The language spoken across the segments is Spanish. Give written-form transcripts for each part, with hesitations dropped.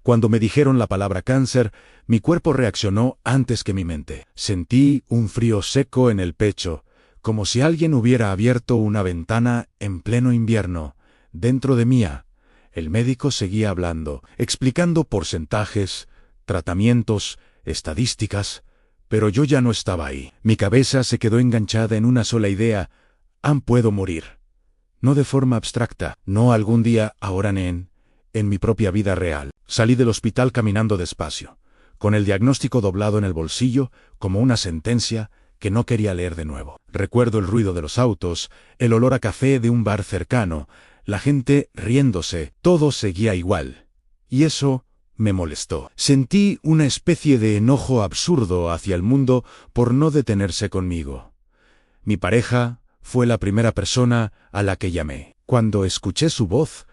Cuando me dijeron la palabra cáncer, mi cuerpo reaccionó antes que mi mente. Sentí un frío seco en el pecho, como si alguien hubiera abierto una ventana en pleno invierno. Dentro de mí, el médico seguía hablando, explicando porcentajes, tratamientos, estadísticas, pero yo ya no estaba ahí. Mi cabeza se quedó enganchada en una sola idea: puedo morir. No de forma abstracta, no algún día, ahora en mi propia vida real. Salí del hospital caminando despacio, con el diagnóstico doblado en el bolsillo, como una sentencia que no quería leer de nuevo. Recuerdo el ruido de los autos, el olor a café de un bar cercano, la gente riéndose, todo seguía igual. Y eso me molestó. Sentí una especie de enojo absurdo hacia el mundo por no detenerse conmigo. Mi pareja fue la primera persona a la que llamé. Cuando escuché su voz,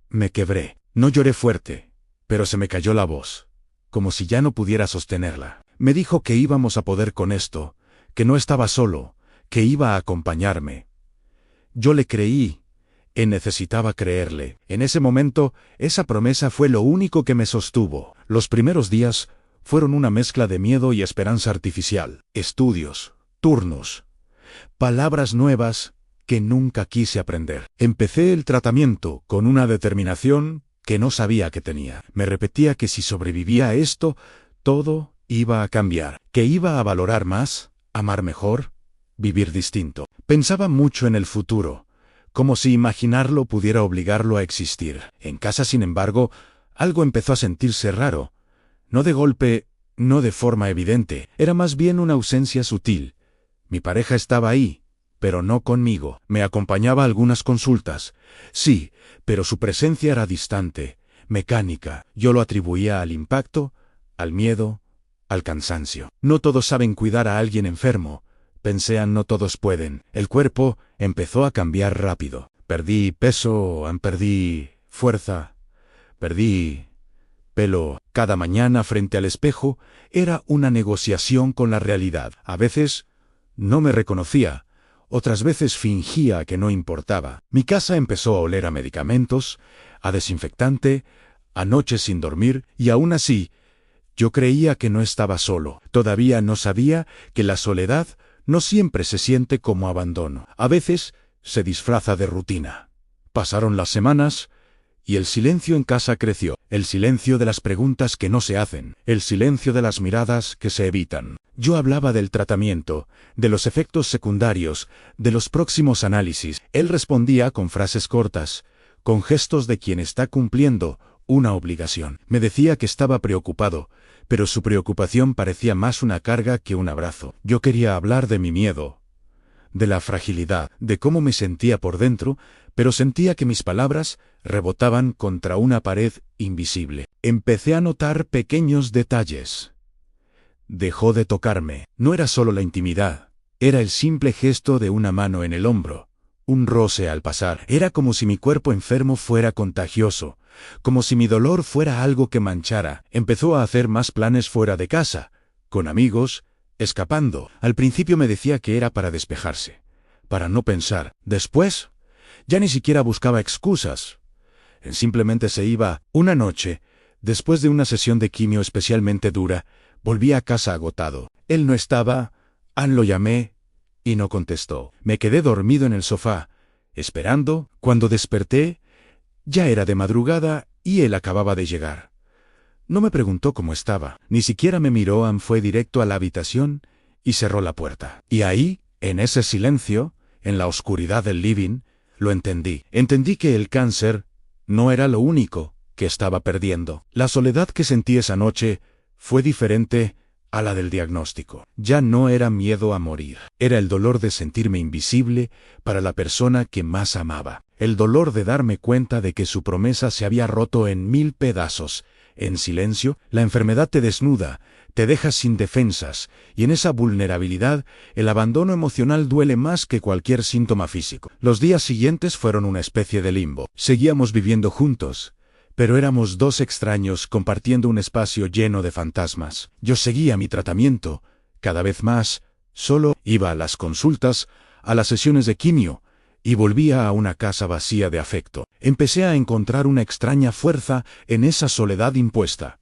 me quebré. No lloré fuerte, pero se me cayó la voz, como si ya no pudiera sostenerla. Me dijo que íbamos a poder con esto, que no estaba solo, que iba a acompañarme. Yo le creí. Necesitaba creerle. En ese momento, esa promesa fue lo único que me sostuvo. Los primeros días fueron una mezcla de miedo y esperanza artificial. Estudios, turnos, palabras nuevas que nunca quise aprender. Empecé el tratamiento con una determinación que no sabía que tenía. Me repetía que si sobrevivía a esto, todo iba a cambiar, que iba a valorar más, amar mejor, vivir distinto. Pensaba mucho en el futuro, como si imaginarlo pudiera obligarlo a existir. En casa, sin embargo, algo empezó a sentirse raro. No de golpe, no de forma evidente, era más bien una ausencia sutil. Mi pareja estaba ahí, pero no conmigo. Me acompañaba a algunas consultas. Sí, pero su presencia era distante, mecánica. Yo lo atribuía al impacto, al miedo, al cansancio. No todos saben cuidar a alguien enfermo. Pensé, no todos pueden. El cuerpo empezó a cambiar rápido. Perdí peso, perdí fuerza, perdí pelo. Cada mañana frente al espejo era una negociación con la realidad. A veces no me reconocía, otras veces fingía que no importaba. Mi casa empezó a oler a medicamentos, a desinfectante, a noches sin dormir, y aún así, yo creía que no estaba solo. Todavía no sabía que la soledad no siempre se siente como abandono. A veces se disfraza de rutina. Pasaron las semanas y el silencio en casa creció. El silencio de las preguntas que no se hacen. El silencio de las miradas que se evitan. Yo hablaba del tratamiento, de los efectos secundarios, de los próximos análisis. Él respondía con frases cortas, con gestos de quien está cumpliendo una obligación. Me decía que estaba preocupado, pero su preocupación parecía más una carga que un abrazo. Yo quería hablar de mi miedo, de la fragilidad, de cómo me sentía por dentro, pero sentía que mis palabras rebotaban contra una pared invisible. Empecé a notar pequeños detalles. Dejó de tocarme. No era solo la intimidad, era el simple gesto de una mano en el hombro, un roce al pasar. Era como si mi cuerpo enfermo fuera contagioso, como si mi dolor fuera algo que manchara. Empezó a hacer más planes fuera de casa, con amigos, escapando. Al principio me decía que era para despejarse, para no pensar. Después, ya ni siquiera buscaba excusas. Simplemente se iba. Una noche, después de una sesión de quimio especialmente dura, volví a casa agotado. Él no estaba. Lo llamé y no contestó. Me quedé dormido en el sofá, esperando. Cuando desperté, ya era de madrugada y él acababa de llegar. No me preguntó cómo estaba, ni siquiera me miró. Fue directo a la habitación y cerró la puerta. Y ahí, en ese silencio, en la oscuridad del living, lo entendí. Entendí que el cáncer no era lo único que estaba perdiendo. La soledad que sentí esa noche fue diferente a la del diagnóstico. Ya no era miedo a morir. Era el dolor de sentirme invisible para la persona que más amaba. El dolor de darme cuenta de que su promesa se había roto en 1000 pedazos. En silencio, la enfermedad te desnuda, te deja sin defensas, y en esa vulnerabilidad, el abandono emocional duele más que cualquier síntoma físico. Los días siguientes fueron una especie de limbo. Seguíamos viviendo juntos, pero éramos dos extraños compartiendo un espacio lleno de fantasmas. Yo seguía mi tratamiento, cada vez más, solo iba a las consultas, a las sesiones de quimio, y volvía a una casa vacía de afecto. Empecé a encontrar una extraña fuerza en esa soledad impuesta.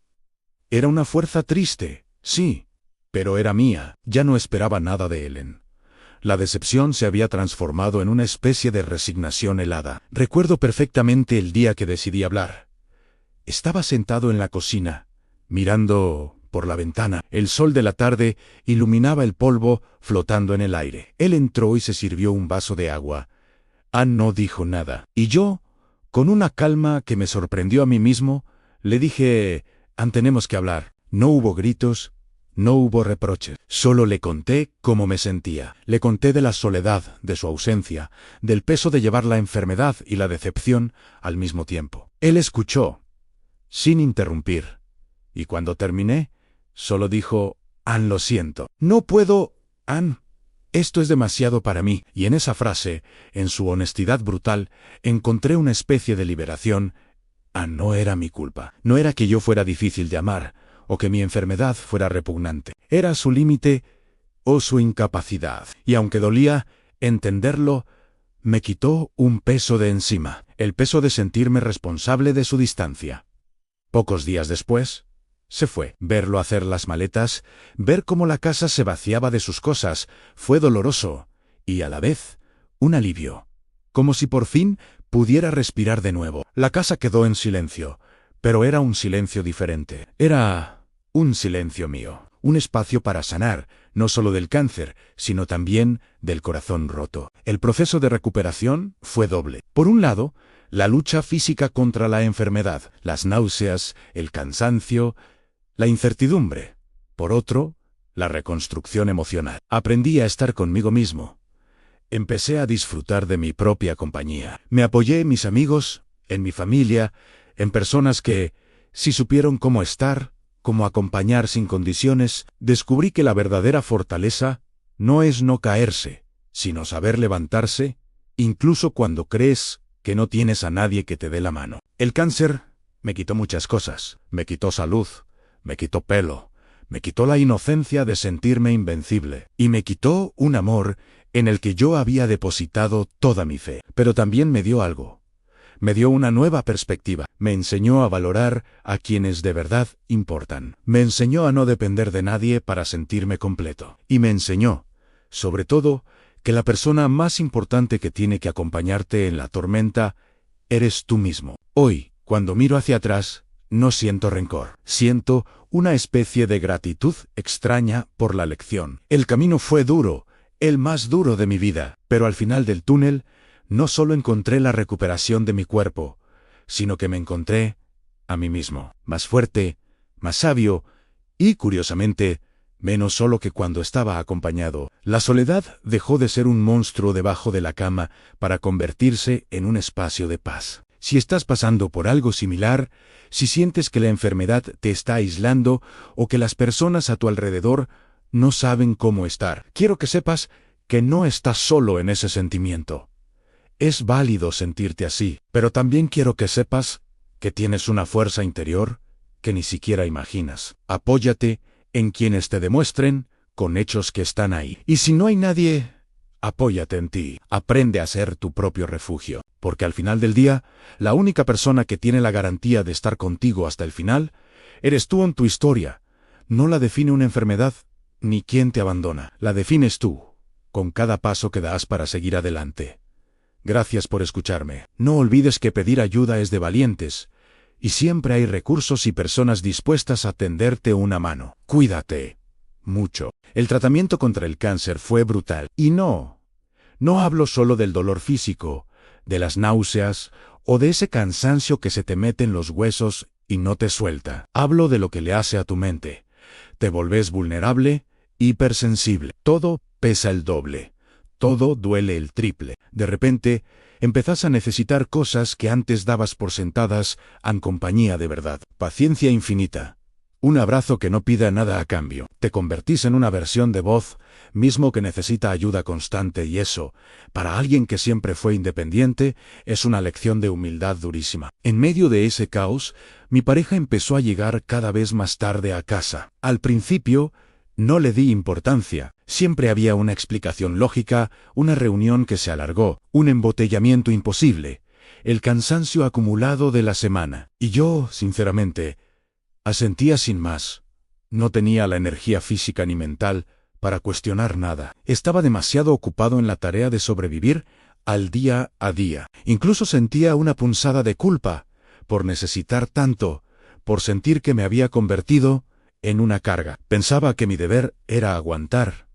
Era una fuerza triste, sí, pero era mía. Ya no esperaba nada de Ellen. La decepción se había transformado en una especie de resignación helada. Recuerdo perfectamente el día que decidí hablar. Estaba sentado en la cocina, mirando por la ventana. El sol de la tarde iluminaba el polvo flotando en el aire. Él entró y se sirvió un vaso de agua. Ann no dijo nada, y yo, con una calma que me sorprendió a mí mismo, le dije: Ann, tenemos que hablar. No hubo gritos, no hubo reproches. Solo le conté cómo me sentía. Le conté de la soledad, de su ausencia, del peso de llevar la enfermedad y la decepción al mismo tiempo. Él escuchó, sin interrumpir, y cuando terminé, solo dijo: Ann, lo siento. No puedo, Ann. Esto es demasiado para mí. Y en esa frase, en su honestidad brutal, encontré una especie de liberación. Ann, no era mi culpa. No era que yo fuera difícil de amar, o que mi enfermedad fuera repugnante. Era su límite o su incapacidad. Y aunque dolía entenderlo, me quitó un peso de encima, el peso de sentirme responsable de su distancia. Pocos días después, se fue. Verlo hacer las maletas, ver cómo la casa se vaciaba de sus cosas, fue doloroso, y a la vez, un alivio. Como si por fin pudiera respirar de nuevo. La casa quedó en silencio, pero era un silencio diferente. Era un silencio mío, un espacio para sanar, no solo del cáncer, sino también del corazón roto. El proceso de recuperación fue doble. Por un lado, la lucha física contra la enfermedad, las náuseas, el cansancio, la incertidumbre. Por otro, la reconstrucción emocional. Aprendí a estar conmigo mismo. Empecé a disfrutar de mi propia compañía. Me apoyé en mis amigos, en mi familia, en personas que, si supieron cómo estar, cómo acompañar sin condiciones. Descubrí que la verdadera fortaleza no es no caerse, sino saber levantarse, incluso cuando crees que no tienes a nadie que te dé la mano. El cáncer me quitó muchas cosas. Me quitó salud, me quitó pelo, me quitó la inocencia de sentirme invencible, y me quitó un amor en el que yo había depositado toda mi fe. Pero también me dio algo. Me dio una nueva perspectiva. Me enseñó a valorar a quienes de verdad importan. Me enseñó a no depender de nadie para sentirme completo. Y me enseñó, sobre todo, que la persona más importante que tiene que acompañarte en la tormenta eres tú mismo. Hoy, cuando miro hacia atrás, no siento rencor. Siento una especie de gratitud extraña por la lección. El camino fue duro, el más duro de mi vida, pero al final del túnel, no solo encontré la recuperación de mi cuerpo, sino que me encontré a mí mismo, más fuerte, más sabio y, curiosamente, menos solo que cuando estaba acompañado. La soledad dejó de ser un monstruo debajo de la cama para convertirse en un espacio de paz. Si estás pasando por algo similar, si sientes que la enfermedad te está aislando o que las personas a tu alrededor no saben cómo estar, quiero que sepas que no estás solo en ese sentimiento. Es válido sentirte así, pero también quiero que sepas que tienes una fuerza interior que ni siquiera imaginas. Apóyate en quienes te demuestren con hechos que están ahí. Y si no hay nadie, apóyate en ti. Aprende a ser tu propio refugio, porque al final del día, la única persona que tiene la garantía de estar contigo hasta el final, eres tú en tu historia. No la define una enfermedad, ni quién te abandona. La defines tú, con cada paso que das para seguir adelante. Gracias por escucharme. No olvides que pedir ayuda es de valientes, y siempre hay recursos y personas dispuestas a tenderte una mano. Cuídate mucho. El tratamiento contra el cáncer fue brutal. Y no hablo solo del dolor físico, de las náuseas o de ese cansancio que se te mete en los huesos y no te suelta. Hablo de lo que le hace a tu mente. Te volvés vulnerable, hipersensible. Todo pesa el doble. Todo duele el triple. De repente, empezás a necesitar cosas que antes dabas por sentadas en compañía de verdad. Paciencia infinita. Un abrazo que no pida nada a cambio. Te convertís en una versión de vos mismo que necesita ayuda constante y eso, para alguien que siempre fue independiente, es una lección de humildad durísima. En medio de ese caos, mi pareja empezó a llegar cada vez más tarde a casa. Al principio, No le di importancia. Siempre había una explicación lógica, una reunión que se alargó, un embotellamiento imposible, el cansancio acumulado de la semana. Y yo, sinceramente, asentía sin más. No tenía la energía física ni mental para cuestionar nada. Estaba demasiado ocupado en la tarea de sobrevivir al día a día. Incluso sentía una punzada de culpa por necesitar tanto, por sentir que me había convertido en una carga. Pensaba que mi deber era aguantar,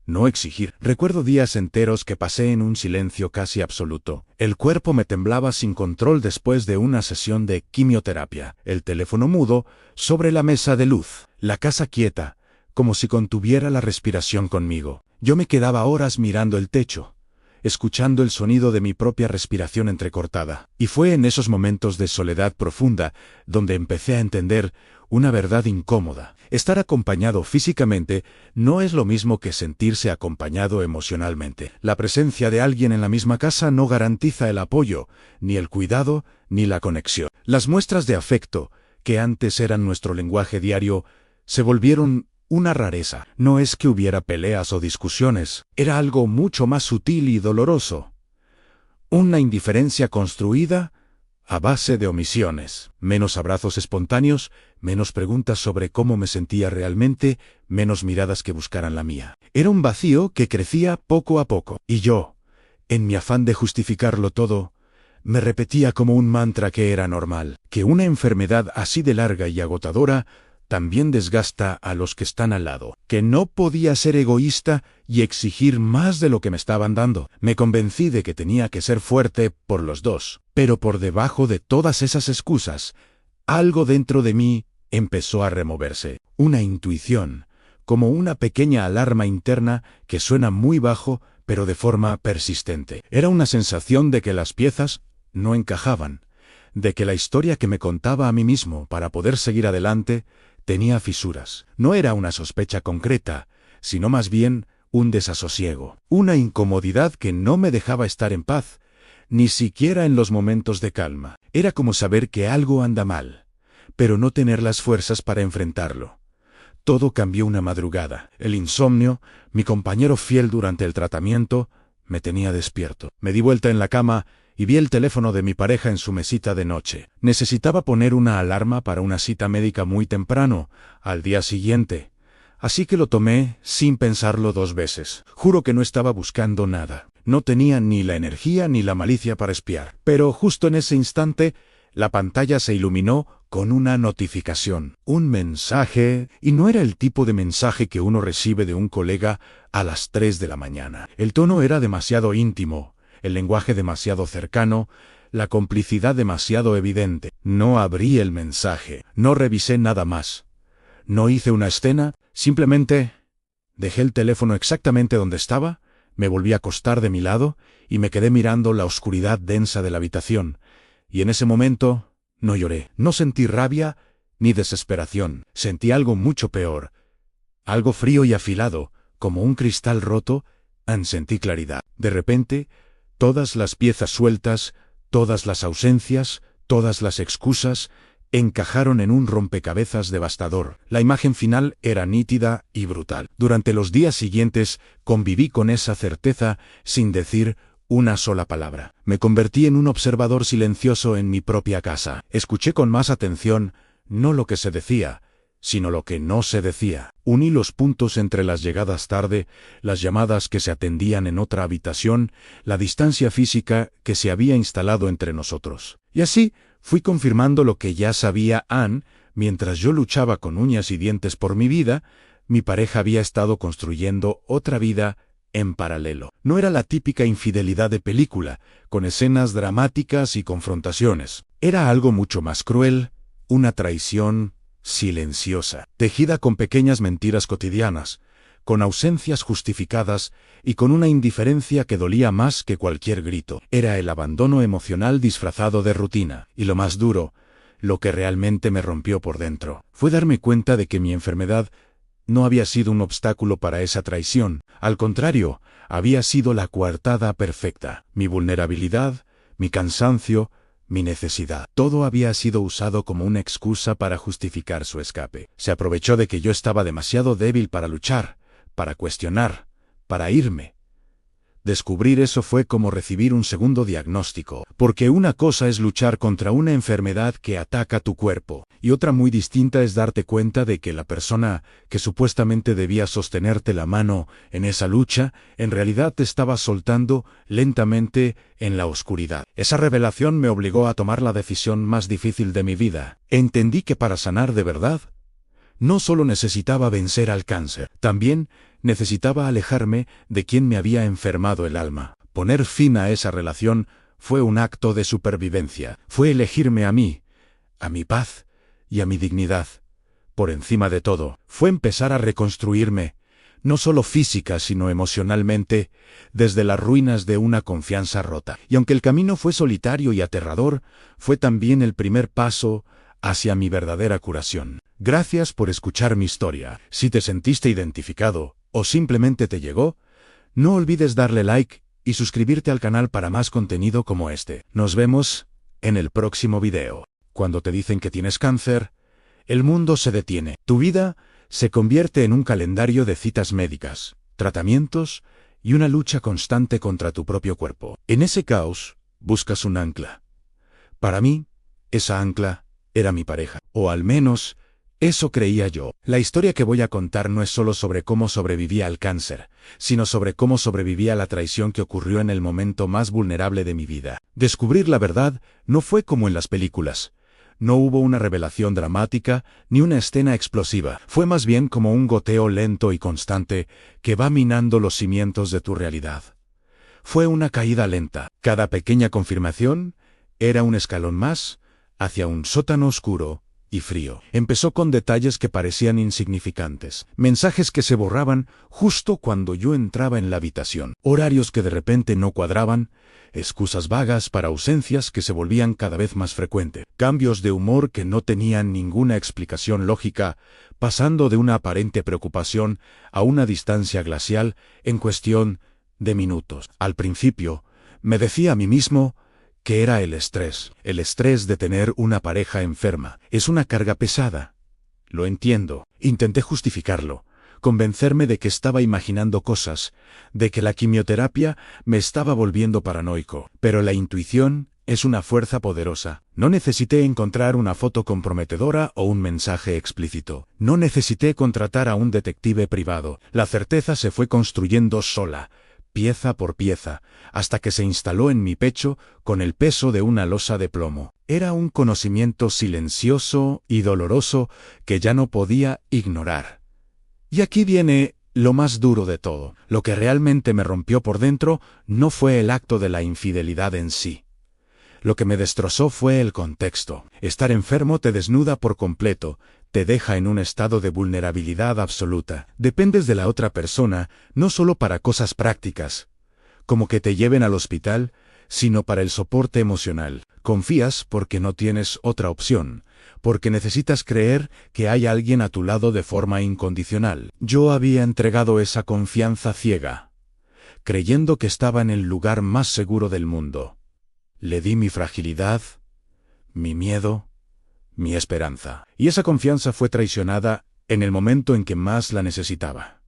no exigir. Recuerdo días enteros que pasé en un silencio casi absoluto. El cuerpo me temblaba sin control después de una sesión de quimioterapia. El teléfono mudo sobre la mesa de luz. La casa quieta, como si contuviera la respiración conmigo. Yo me quedaba horas mirando el techo, escuchando el sonido de mi propia respiración entrecortada. Y fue en esos momentos de soledad profunda donde empecé a entender una verdad incómoda. Estar acompañado físicamente no es lo mismo que sentirse acompañado emocionalmente. La presencia de alguien en la misma casa no garantiza el apoyo, ni el cuidado, ni la conexión. Las muestras de afecto, que antes eran nuestro lenguaje diario, se volvieron una rareza. No es que hubiera peleas o discusiones, era algo mucho más sutil y doloroso. Una indiferencia construida a base de omisiones. Menos abrazos espontáneos, menos preguntas sobre cómo me sentía realmente, menos miradas que buscaran la mía. Era un vacío que crecía poco a poco. Y yo, en mi afán de justificarlo todo, me repetía como un mantra que era normal, que una enfermedad así de larga y agotadora también desgasta a los que están al lado, que no podía ser egoísta y exigir más de lo que me estaban dando. Me convencí de que tenía que ser fuerte por los dos, pero por debajo de todas esas excusas, algo dentro de mí empezó a removerse. Una intuición, como una pequeña alarma interna que suena muy bajo, pero de forma persistente. Era una sensación de que las piezas no encajaban, de que la historia que me contaba a mí mismo para poder seguir adelante tenía fisuras. No era una sospecha concreta, sino más bien un desasosiego, una incomodidad que no me dejaba estar en paz, ni siquiera en los momentos de calma. Era como saber que algo anda mal, pero no tener las fuerzas para enfrentarlo. Todo cambió una madrugada. El insomnio, mi compañero fiel durante el tratamiento, me tenía despierto. Me di vuelta en la cama y vi el teléfono de mi pareja en su mesita de noche. Necesitaba poner una alarma para una cita médica muy temprano, al día siguiente, así que lo tomé sin pensarlo dos veces. Juro que no estaba buscando nada. No tenía ni la energía ni la malicia para espiar. Pero justo en ese instante, la pantalla se iluminó con una notificación, un mensaje, y no era el tipo de mensaje que uno recibe de un colega a las 3 de la mañana. El tono era demasiado íntimo, el lenguaje demasiado cercano, la complicidad demasiado evidente. No abrí el mensaje, no revisé nada más. No hice una escena, simplemente dejé el teléfono exactamente donde estaba, me volví a acostar de mi lado y me quedé mirando la oscuridad densa de la habitación. Y en ese momento no lloré, no sentí rabia ni desesperación, sentí algo mucho peor, algo frío y afilado, como un cristal roto, sentí claridad. De repente, todas las piezas sueltas, todas las ausencias, todas las excusas, encajaron en un rompecabezas devastador. La imagen final era nítida y brutal. Durante los días siguientes conviví con esa certeza sin decir una sola palabra. Me convertí en un observador silencioso en mi propia casa. Escuché con más atención no lo que se decía, sino lo que no se decía. Uní los puntos entre las llegadas tarde, las llamadas que se atendían en otra habitación, la distancia física que se había instalado entre nosotros. Y así fui confirmando lo que ya sabía Anne. Mientras yo luchaba con uñas y dientes por mi vida, mi pareja había estado construyendo otra vida en paralelo. No era la típica infidelidad de película, con escenas dramáticas y confrontaciones. Era algo mucho más cruel, una traición silenciosa, tejida con pequeñas mentiras cotidianas, con ausencias justificadas y con una indiferencia que dolía más que cualquier grito. Era el abandono emocional disfrazado de rutina. Y lo más duro, lo que realmente me rompió por dentro, fue darme cuenta de que mi enfermedad no había sido un obstáculo para esa traición. Al contrario, había sido la coartada perfecta. Mi vulnerabilidad, mi cansancio, mi necesidad. Todo había sido usado como una excusa para justificar su escape. Se aprovechó de que yo estaba demasiado débil para luchar, para cuestionar, para irme. Descubrir eso fue como recibir un segundo diagnóstico, porque una cosa es luchar contra una enfermedad que ataca tu cuerpo, y otra muy distinta es darte cuenta de que la persona que supuestamente debía sostenerte la mano en esa lucha, en realidad te estaba soltando lentamente en la oscuridad. Esa revelación me obligó a tomar la decisión más difícil de mi vida. Entendí que para sanar de verdad, no solo necesitaba vencer al cáncer, también necesitaba alejarme de quien me había enfermado el alma. Poner fin a esa relación fue un acto de supervivencia. Fue elegirme a mí, a mi paz y a mi dignidad. Por encima de todo, fue empezar a reconstruirme, no solo física sino emocionalmente, desde las ruinas de una confianza rota. Y aunque el camino fue solitario y aterrador, fue también el primer paso hacia mi verdadera curación. Gracias por escuchar mi historia. Si te sentiste identificado o simplemente te llegó, no olvides darle like y suscribirte al canal para más contenido como este. Nos vemos en el próximo video. Cuando te dicen que tienes cáncer, el mundo se detiene. Tu vida se convierte en un calendario de citas médicas, tratamientos y una lucha constante contra tu propio cuerpo. En ese caos, buscas un ancla. Para mí, esa ancla era mi pareja, o al menos eso creía yo. La historia que voy a contar no es solo sobre cómo sobreviví al cáncer, sino sobre cómo sobreviví a la traición que ocurrió en el momento más vulnerable de mi vida. Descubrir la verdad no fue como en las películas. No hubo una revelación dramática ni una escena explosiva. Fue más bien como un goteo lento y constante que va minando los cimientos de tu realidad. Fue una caída lenta. Cada pequeña confirmación era un escalón más hacia un sótano oscuro y frío. Empezó con detalles que parecían insignificantes, mensajes que se borraban justo cuando yo entraba en la habitación, horarios que de repente no cuadraban, excusas vagas para ausencias que se volvían cada vez más frecuentes, cambios de humor que no tenían ninguna explicación lógica, pasando de una aparente preocupación a una distancia glacial en cuestión de minutos. Al principio, me decía a mí mismo que era el estrés de tener una pareja enferma. Es una carga pesada. Lo entiendo. Intenté justificarlo, convencerme de que estaba imaginando cosas, de que la quimioterapia me estaba volviendo paranoico. Pero la intuición es una fuerza poderosa. No necesité encontrar una foto comprometedora o un mensaje explícito. No necesité contratar a un detective privado. La certeza se fue construyendo sola, pieza por pieza, hasta que se instaló en mi pecho con el peso de una losa de plomo. Era un conocimiento silencioso y doloroso que ya no podía ignorar. Y aquí viene lo más duro de todo. Lo que realmente me rompió por dentro no fue el acto de la infidelidad en sí. Lo que me destrozó fue el contexto. Estar enfermo te desnuda por completo, te deja en un estado de vulnerabilidad absoluta. Dependes de la otra persona, no solo para cosas prácticas, como que te lleven al hospital, sino para el soporte emocional. Confías porque no tienes otra opción, porque necesitas creer que hay alguien a tu lado de forma incondicional. Yo había entregado esa confianza ciega, creyendo que estaba en el lugar más seguro del mundo. Le di mi fragilidad, mi miedo, mi esperanza. Y esa confianza fue traicionada en el momento en que más la necesitaba.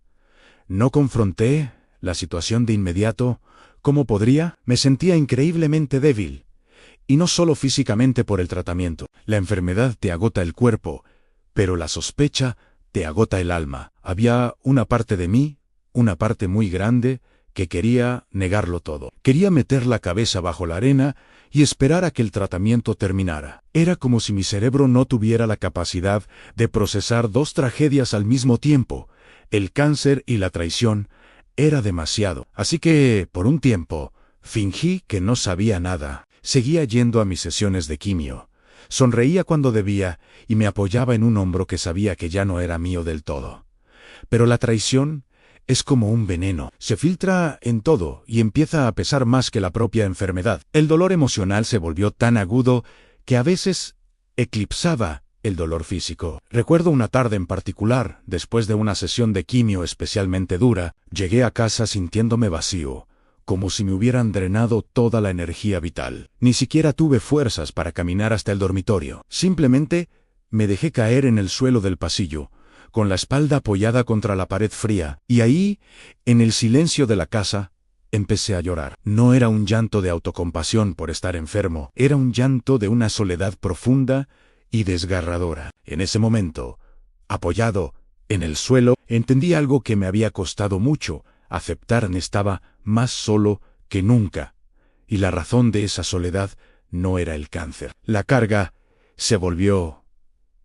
No confronté la situación de inmediato. ¿Cómo podría? Me sentía increíblemente débil. Y no solo físicamente por el tratamiento. La enfermedad te agota el cuerpo, pero la sospecha te agota el alma. Había una parte de mí, una parte muy grande, que quería negarlo todo. Quería meter la cabeza bajo la arena y esperar a que el tratamiento terminara. Era como si mi cerebro no tuviera la capacidad de procesar dos tragedias al mismo tiempo. El cáncer y la traición. Era demasiado. Así que, por un tiempo, fingí que no sabía nada. Seguía yendo a mis sesiones de quimio. Sonreía cuando debía y me apoyaba en un hombro que sabía que ya no era mío del todo. Pero la traición es como un veneno. Se filtra en todo y empieza a pesar más que la propia enfermedad. El dolor emocional se volvió tan agudo que a veces eclipsaba el dolor físico. Recuerdo una tarde en particular, después de una sesión de quimio especialmente dura, llegué a casa sintiéndome vacío, como si me hubieran drenado toda la energía vital. Ni siquiera tuve fuerzas para caminar hasta el dormitorio. Simplemente me dejé caer en el suelo del pasillo, con la espalda apoyada contra la pared fría, y ahí, en el silencio de la casa, empecé a llorar. No era un llanto de autocompasión por estar enfermo, era un llanto de una soledad profunda y desgarradora. En ese momento, apoyado en el suelo, entendí algo que me había costado mucho aceptar. Estaba más solo que nunca, y la razón de esa soledad no era el cáncer. La carga se volvió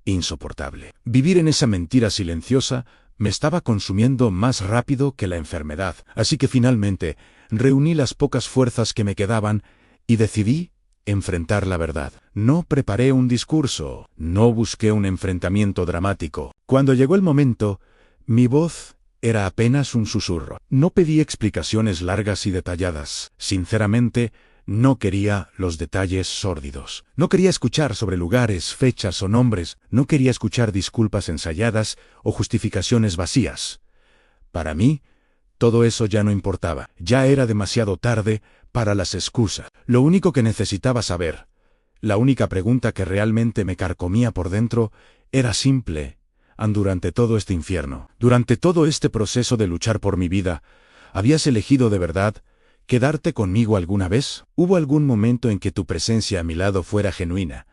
insoportable. Vivir en esa mentira silenciosa me estaba consumiendo más rápido que la enfermedad, así que finalmente reuní las pocas fuerzas que me quedaban y decidí enfrentar la verdad. No preparé un discurso, no busqué un enfrentamiento dramático. Cuando llegó el momento, mi voz era apenas un susurro. No pedí explicaciones largas y detalladas. Sinceramente, no quería los detalles sórdidos. No quería escuchar sobre lugares, fechas o nombres. No quería escuchar disculpas ensayadas o justificaciones vacías. Para mí, todo eso ya no importaba. Ya era demasiado tarde para las excusas. Lo único que necesitaba saber, la única pregunta que realmente me carcomía por dentro, era simple. Durante todo este infierno, durante todo este proceso de luchar por mi vida, ¿habías elegido de verdad quedarte conmigo alguna vez? ¿Hubo algún momento en que tu presencia a mi lado fuera genuina?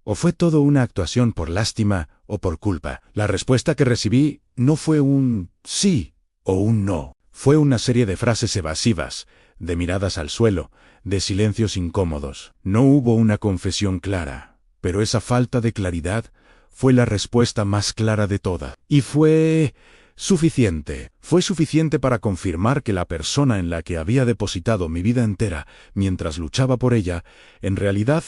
¿O fue todo una actuación por lástima o por culpa? La respuesta que recibí no fue un sí o un no. Fue una serie de frases evasivas, de miradas al suelo, de silencios incómodos. No hubo una confesión clara, pero esa falta de claridad fue la respuesta más clara de todas. Y fue suficiente. Fue suficiente para confirmar que la persona en la que había depositado mi vida entera, mientras luchaba por ella, en realidad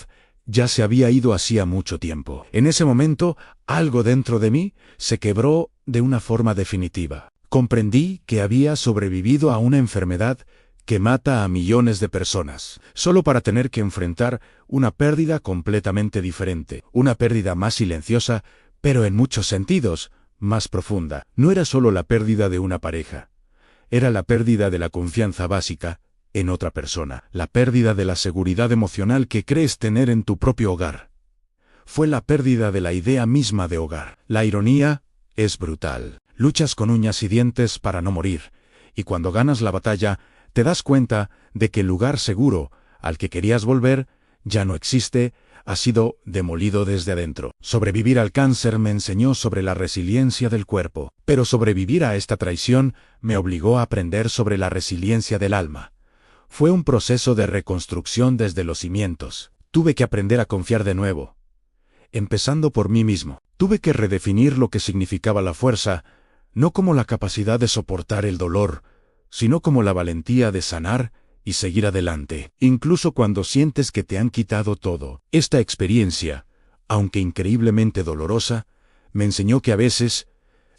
ya se había ido hacía mucho tiempo. En ese momento, algo dentro de mí se quebró de una forma definitiva. Comprendí que había sobrevivido a una enfermedad que mata a millones de personas, solo para tener que enfrentar una pérdida completamente diferente, una pérdida más silenciosa, pero en muchos sentidos, más profunda. No era solo la pérdida de una pareja, era la pérdida de la confianza básica en otra persona, la pérdida de la seguridad emocional que crees tener en tu propio hogar. Fue la pérdida de la idea misma de hogar. La ironía es brutal. Luchas con uñas y dientes para no morir, y cuando ganas la batalla, te das cuenta de que el lugar seguro al que querías volver ya no existe, ha sido demolido desde adentro. Sobrevivir al cáncer me enseñó sobre la resiliencia del cuerpo, pero sobrevivir a esta traición me obligó a aprender sobre la resiliencia del alma. Fue un proceso de reconstrucción desde los cimientos. Tuve que aprender a confiar de nuevo, empezando por mí mismo. Tuve que redefinir lo que significaba la fuerza, no como la capacidad de soportar el dolor, sino como la valentía de sanar y seguir adelante, incluso cuando sientes que te han quitado todo. Esta experiencia, aunque increíblemente dolorosa, me enseñó que a veces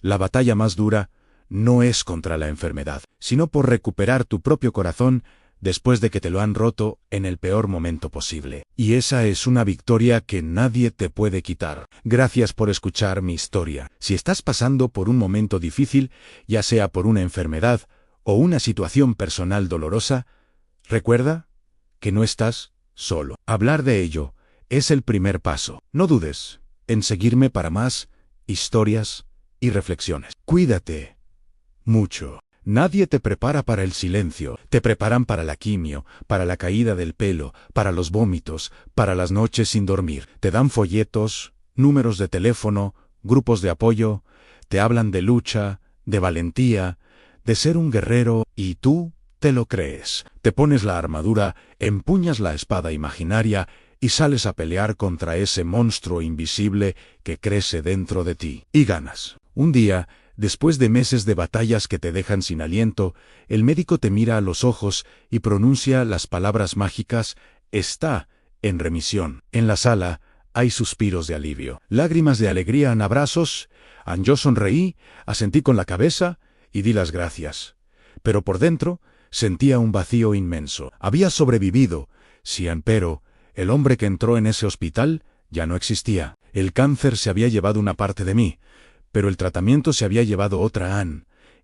la batalla más dura no es contra la enfermedad, sino por recuperar tu propio corazón después de que te lo han roto en el peor momento posible. Y esa es una victoria que nadie te puede quitar. Gracias por escuchar mi historia. Si estás pasando por un momento difícil, ya sea por una enfermedad o una situación personal dolorosa, recuerda que no estás solo. Hablar de ello es el primer paso. No dudes en seguirme para más historias y reflexiones. Cuídate mucho. Nadie te prepara para el silencio. Te preparan para la quimio, para la caída del pelo, para los vómitos, para las noches sin dormir. Te dan folletos, números de teléfono, grupos de apoyo, te hablan de lucha, de valentía, de ser un guerrero, y tú te lo crees. Te pones la armadura, empuñas la espada imaginaria y sales a pelear contra ese monstruo invisible que crece dentro de ti. Y ganas. Un día, después de meses de batallas que te dejan sin aliento, el médico te mira a los ojos y pronuncia las palabras mágicas: está en remisión. En la sala hay suspiros de alivio, lágrimas de alegría, abrazos. Yo sonreí, asentí con la cabeza y di las gracias. Pero por dentro sentía un vacío inmenso. Había sobrevivido, sí, pero el hombre que entró en ese hospital ya no existía. El cáncer se había llevado una parte de mí, pero el tratamiento se había llevado otra,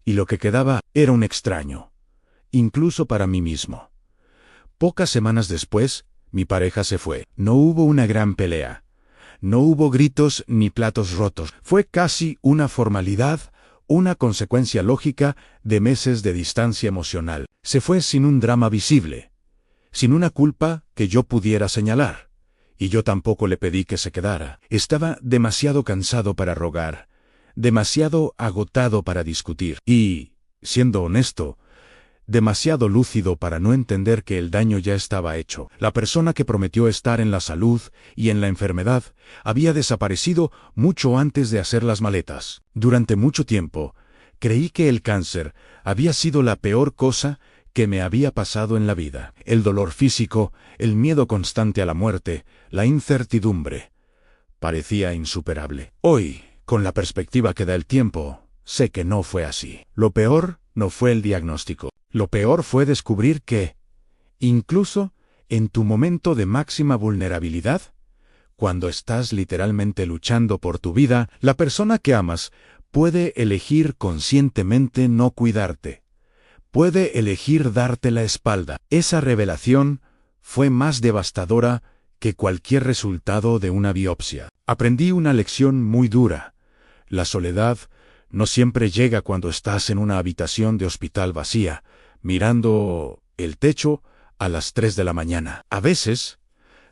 y lo que quedaba era un extraño. incluso para mí mismo. Pocas semanas después, mi pareja se fue. No hubo una gran pelea. No hubo gritos ni platos rotos. Fue casi una formalidad, una consecuencia lógica de meses de distancia emocional. Se fue sin un drama visible, sin una culpa que yo pudiera señalar. Y yo tampoco le pedí que se quedara. Estaba demasiado cansado para rogar, demasiado agotado para discutir y, siendo honesto, demasiado lúcido para no entender que el daño ya estaba hecho. La persona que prometió estar en la salud y en la enfermedad había desaparecido mucho antes de hacer las maletas. Durante mucho tiempo, creí que el cáncer había sido la peor cosa que me había pasado en la vida. El dolor físico, el miedo constante a la muerte, la incertidumbre. Parecía insuperable. Hoy, con la perspectiva que da el tiempo, sé que no fue así. Lo peor no fue el diagnóstico. Lo peor fue descubrir que, incluso en tu momento de máxima vulnerabilidad, cuando estás literalmente luchando por tu vida, la persona que amas puede elegir conscientemente no cuidarte. Puede elegir darte la espalda. Esa revelación fue más devastadora que cualquier resultado de una biopsia. Aprendí una lección muy dura. La soledad no siempre llega cuando estás en una habitación de hospital vacía, mirando el techo a las 3 de la mañana. A veces,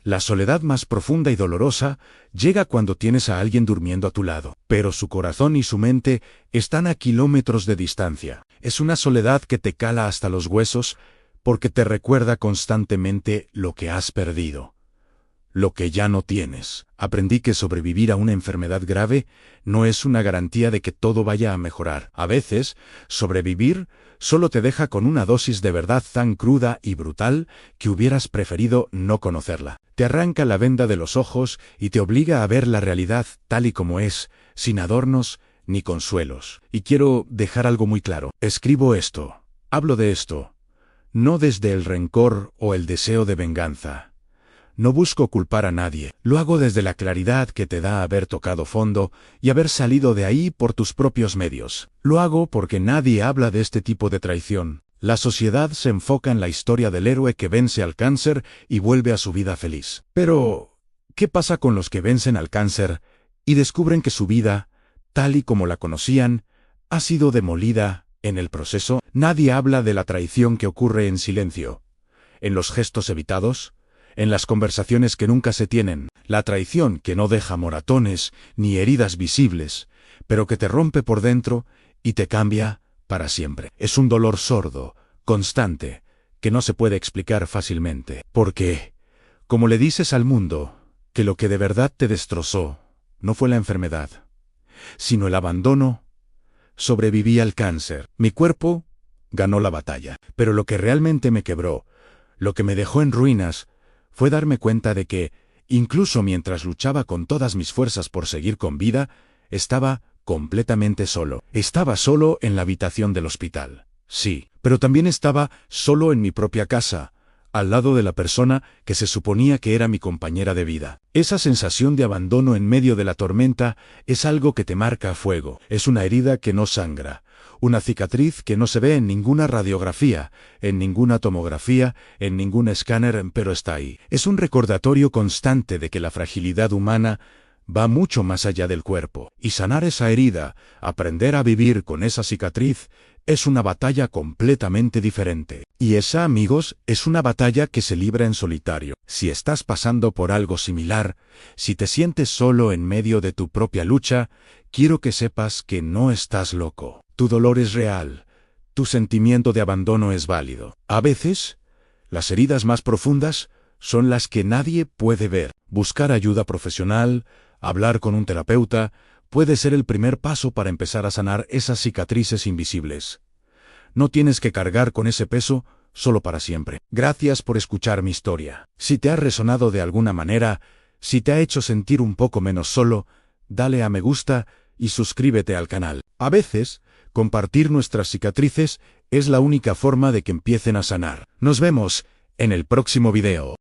la soledad más profunda y dolorosa llega cuando tienes a alguien durmiendo a tu lado, pero su corazón y su mente están a kilómetros de distancia. Es una soledad que te cala hasta los huesos porque te recuerda constantemente lo que has perdido, lo que ya no tienes. Aprendí que sobrevivir a una enfermedad grave no es una garantía de que todo vaya a mejorar. A veces, sobrevivir solo te deja con una dosis de verdad tan cruda y brutal que hubieras preferido no conocerla. Te arranca la venda de los ojos y te obliga a ver la realidad tal y como es, sin adornos ni consuelos. Y quiero dejar algo muy claro. Escribo esto, hablo de esto, no desde el rencor o el deseo de venganza. No busco culpar a nadie, lo hago desde la claridad que te da haber tocado fondo y haber salido de ahí por tus propios medios. Lo hago porque nadie habla de este tipo de traición. La sociedad se enfoca en la historia del héroe que vence al cáncer y vuelve a su vida feliz. Pero, ¿qué pasa con los que vencen al cáncer y descubren que su vida, tal y como la conocían, ha sido demolida en el proceso? Nadie habla de la traición que ocurre en silencio, en los gestos evitados, en las conversaciones que nunca se tienen, la traición que no deja moratones ni heridas visibles, pero que te rompe por dentro y te cambia para siempre. Es un dolor sordo, constante, que no se puede explicar fácilmente. Porque, como le dices al mundo, que lo que de verdad te destrozó no fue la enfermedad, sino el abandono, sobreviví al cáncer. Mi cuerpo ganó la batalla, pero lo que realmente me quebró, lo que me dejó en ruinas, fue darme cuenta de que, incluso mientras luchaba con todas mis fuerzas por seguir con vida, estaba completamente solo. Estaba solo en la habitación del hospital. Sí, pero también estaba solo en mi propia casa, al lado de la persona que se suponía que era mi compañera de vida. Esa sensación de abandono en medio de la tormenta es algo que te marca a fuego. Es una herida que no sangra. Una cicatriz que no se ve en ninguna radiografía, en ninguna tomografía, en ningún escáner, pero está ahí. Es un recordatorio constante de que la fragilidad humana va mucho más allá del cuerpo. Y sanar esa herida, aprender a vivir con esa cicatriz, es una batalla completamente diferente. Y esa, amigos, es una batalla que se libra en solitario. Si estás pasando por algo similar, si te sientes solo en medio de tu propia lucha, quiero que sepas que no estás loco. Tu dolor es real, tu sentimiento de abandono es válido. A veces, las heridas más profundas son las que nadie puede ver. Buscar ayuda profesional, hablar con un terapeuta, puede ser el primer paso para empezar a sanar esas cicatrices invisibles. No tienes que cargar con ese peso solo para siempre. Gracias por escuchar mi historia. Si te ha resonado de alguna manera, si te ha hecho sentir un poco menos solo, dale a me gusta y suscríbete al canal. A veces, compartir nuestras cicatrices es la única forma de que empiecen a sanar. Nos vemos en el próximo video.